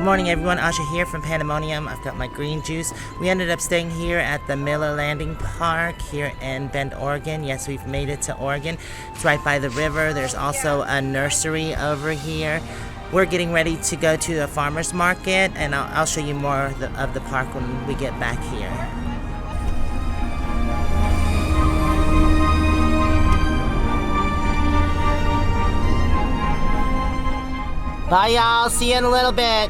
morning everyone, Asha here from Pandamonium. I've got my green juice. We ended up staying here at the Miller Landing Park here in Bend, Oregon. Yes, we've made it to Oregon. It's right by the river. There's also a nursery over here. We're getting ready to go to a farmer's market, and I'll show you more of the park when we get back here. Bye y'all, see you in a little bit.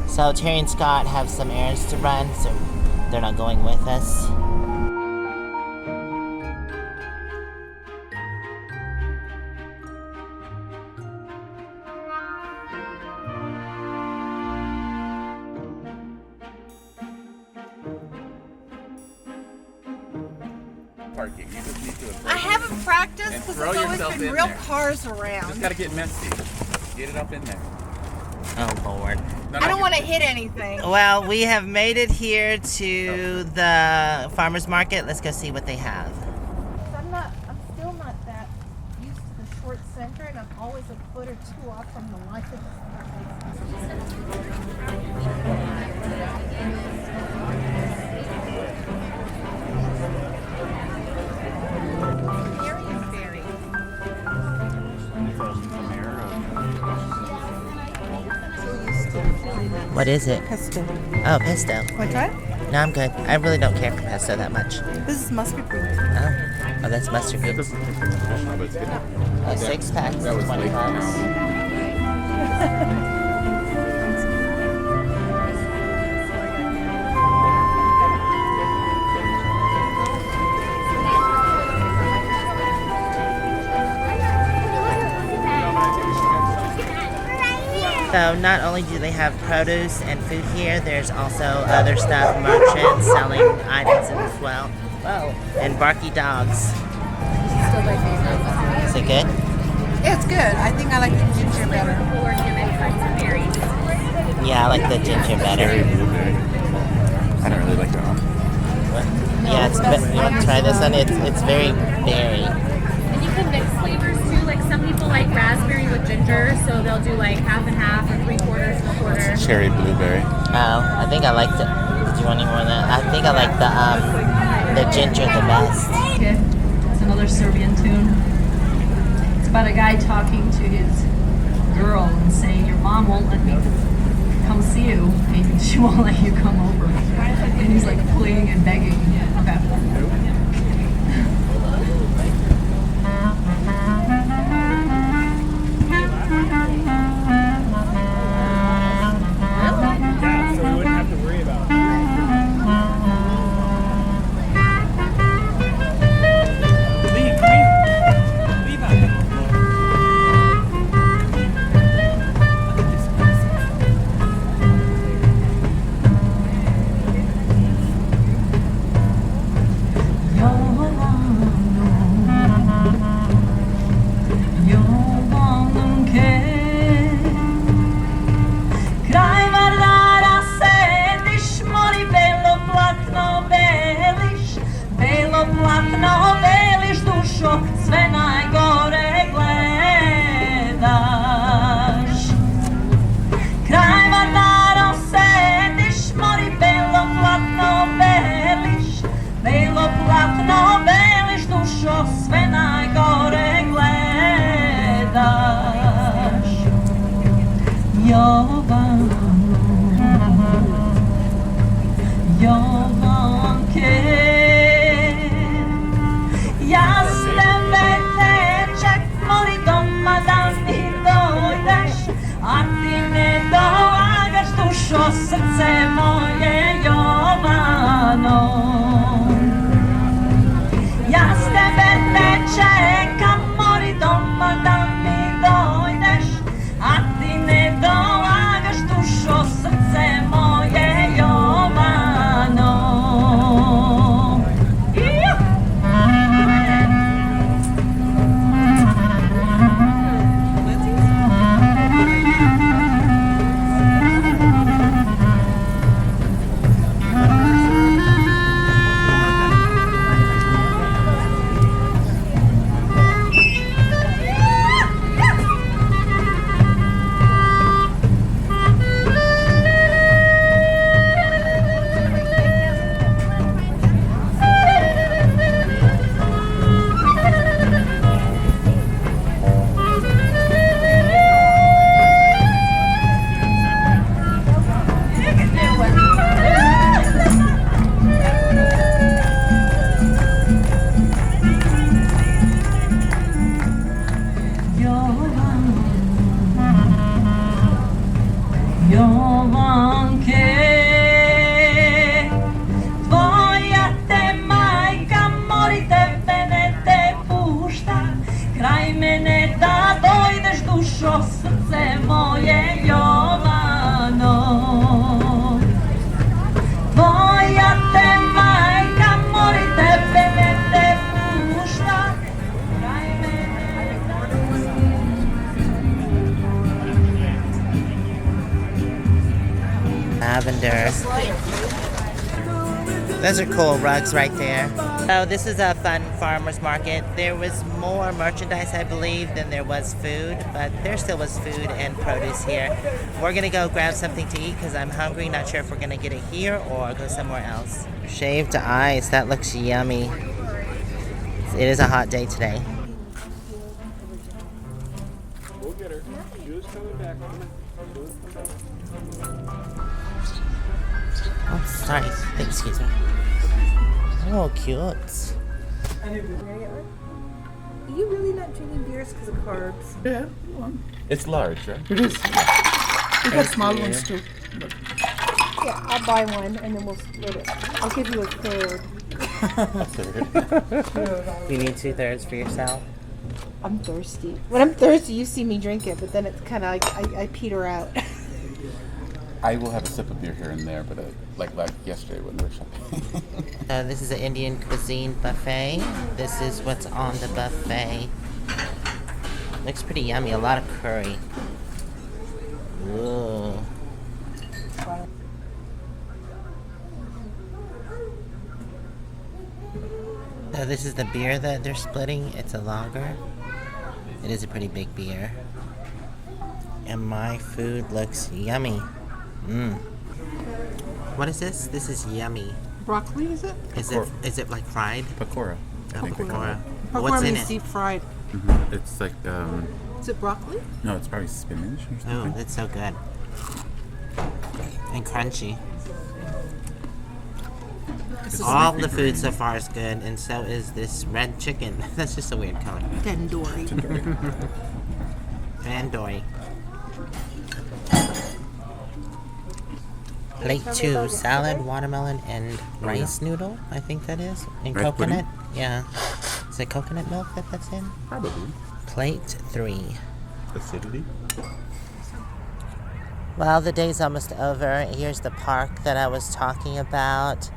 So Terry and Scott have some errands to run, so they're not going with us. Parking. You just need to I haven't practiced because there's always been real cars around. Just gotta get messy. Get it up in there. Oh Lord. I don't want to hit anything. Well, we have made it here to the farmer's market. Let's go see what they have. I'm still not that used to the short center, and I'm always a foot or two off from the line. What is it? Pesto. Oh, pesto. Want to try it? No, I'm good. I really don't care for pesto that much. This is mustard greens. Oh, that's mustard greens. A 6-pack is 20 bucks. So not only do they have produce and food here, there's also other stuff, merchants selling items as well. Whoa, and barky dogs. Still my favorite. Is it good? Yeah, it's good. I think I like the ginger better. Yeah, I like the ginger better. I don't really like that one. Yeah, it's you want to try this one? It's very berry. And you can mix flavors too. Like some people like raspberry with ginger, so they'll do like half and half or 3/4 and a quarter. Cherry blueberry. Oh, I think I liked it. Did you want any more of that? I think I like the ginger the best. Okay, it's another Serbian tune. It's about a guy talking to his girl and saying, "Your mom won't let me come see you, and she won't let you come over." And he's like pleading and begging about it. Those are cool rugs right there. So this is a fun farmer's market. There was more merchandise, I believe, than there was food, but there still was food and produce here. We're gonna go grab something to eat because I'm hungry. Not sure if we're gonna get it here or go somewhere else. Shaved ice, that looks yummy. It is a hot day today. We'll get her. Jules coming back. Oh, sorry. Excuse me. Oh, cute. Are you really not drinking beers because of carbs? Yeah. It's large, right? It is. We got small ones too. Yeah, I'll buy one and then we'll split it. I'll give you a third. You need 2/3 for yourself. I'm thirsty. When I'm thirsty, you see me drink it, but then it's kind of like I peter out. I will have a sip of beer here and there, but like yesterday when we were shopping. This is an Indian cuisine buffet. This is what's on the buffet. Looks pretty yummy. A lot of curry. Ooh. So this is the beer that they're splitting. It's a lager. It is a pretty big beer. And my food looks yummy. Mmm. What is this? This is yummy. Broccoli, is it? Is it like fried? Pakora. Oh, pakora. Pakora What's in means it? deep fried. It's like, Is it broccoli? no, it's probably spinach or Oh, something. that's so good. And crunchy. All the food so far is good, and so is this red chicken. That's just a weird color. Tandoori. Tandoori. Plate 2, salad, watermelon, and rice noodle, I think that is. And Rice coconut. Yeah. Is it coconut milk that's in? Probably. Plate 3. Acidity. Well, the day's almost over. Here's the park that I was talking about.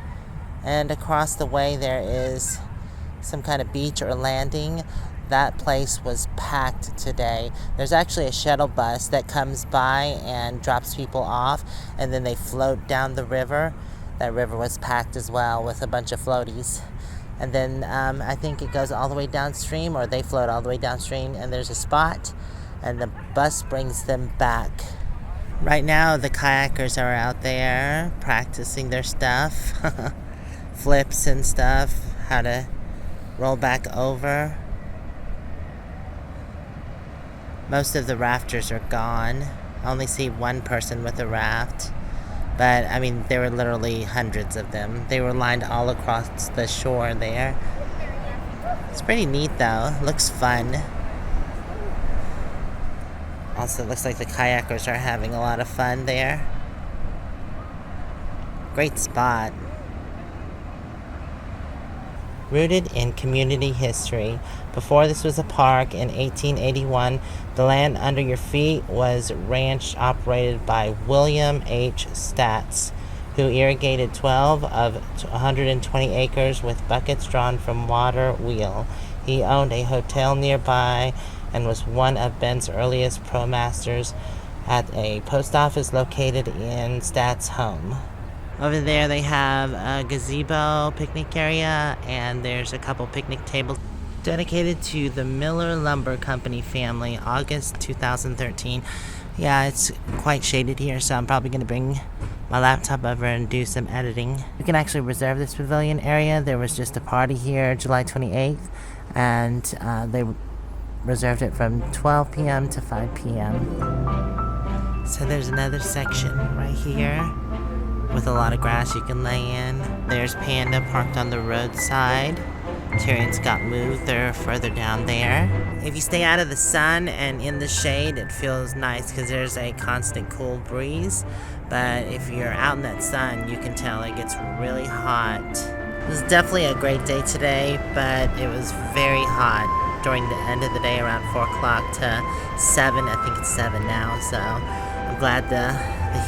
And across the way there is some kind of beach or landing. That place was packed today. There's actually a shuttle bus that comes by and drops people off, and then they float down the river. That river was packed as well with a bunch of floaties. And then I think it goes all the way downstream, or they float all the way downstream, and there's a spot, and the bus brings them back. Right now, the kayakers are out there practicing their stuff. Flips and stuff, how to roll back over. Most of the rafters are gone. I only see one person with a raft. But, I mean, there were literally hundreds of them. They were lined all across the shore there. It's pretty neat, though. Looks fun. Also, it looks like the kayakers are having a lot of fun there. Great spot. Rooted in community history. Before this was a park in 1881, the land under your feet was ranch operated by William H. Statz, who irrigated 12 of 120 acres with buckets drawn from water wheel. He owned a hotel nearby and was one of Ben's earliest pro-masters at a post office located in Statz' home. Over there they have a gazebo picnic area, and there's a couple picnic tables dedicated to the Miller Lumber Company family, August 2013. Yeah, it's quite shaded here, so I'm probably going to bring my laptop over and do some editing. You can actually reserve this pavilion area. There was just a party here July 28th, and they reserved it from 12 p.m. to 5 p.m. So there's another section right here with a lot of grass you can lay in. There's Panda parked on the roadside. Tyrion's got Moo, they're further down there. If you stay out of the sun and in the shade, it feels nice because there's a constant cool breeze. But if you're out in that sun, you can tell it gets really hot. It was definitely a great day today, but it was very hot during the end of the day, around 4 o'clock to 7. I think it's 7 now, so I'm glad the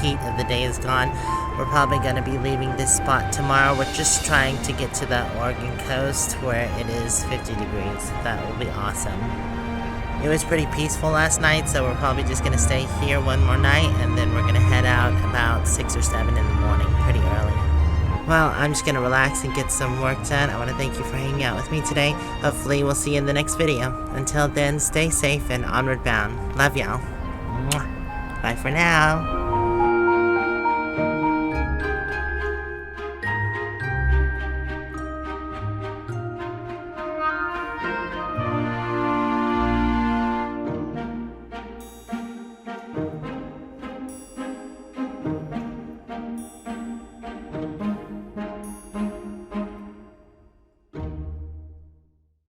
heat of the day is gone. We're probably going to be leaving this spot tomorrow. We're just trying to get to the Oregon coast where it is 50 degrees. That will be awesome. It was pretty peaceful last night, so we're probably just going to stay here one more night, and then we're going to head out about 6 or 7 in the morning, pretty early. Well, I'm just gonna relax and get some work done. I want to thank you for hanging out with me today. Hopefully, we'll see you in the next video. Until then, stay safe and onward bound. Love y'all. Mwah. Bye for now.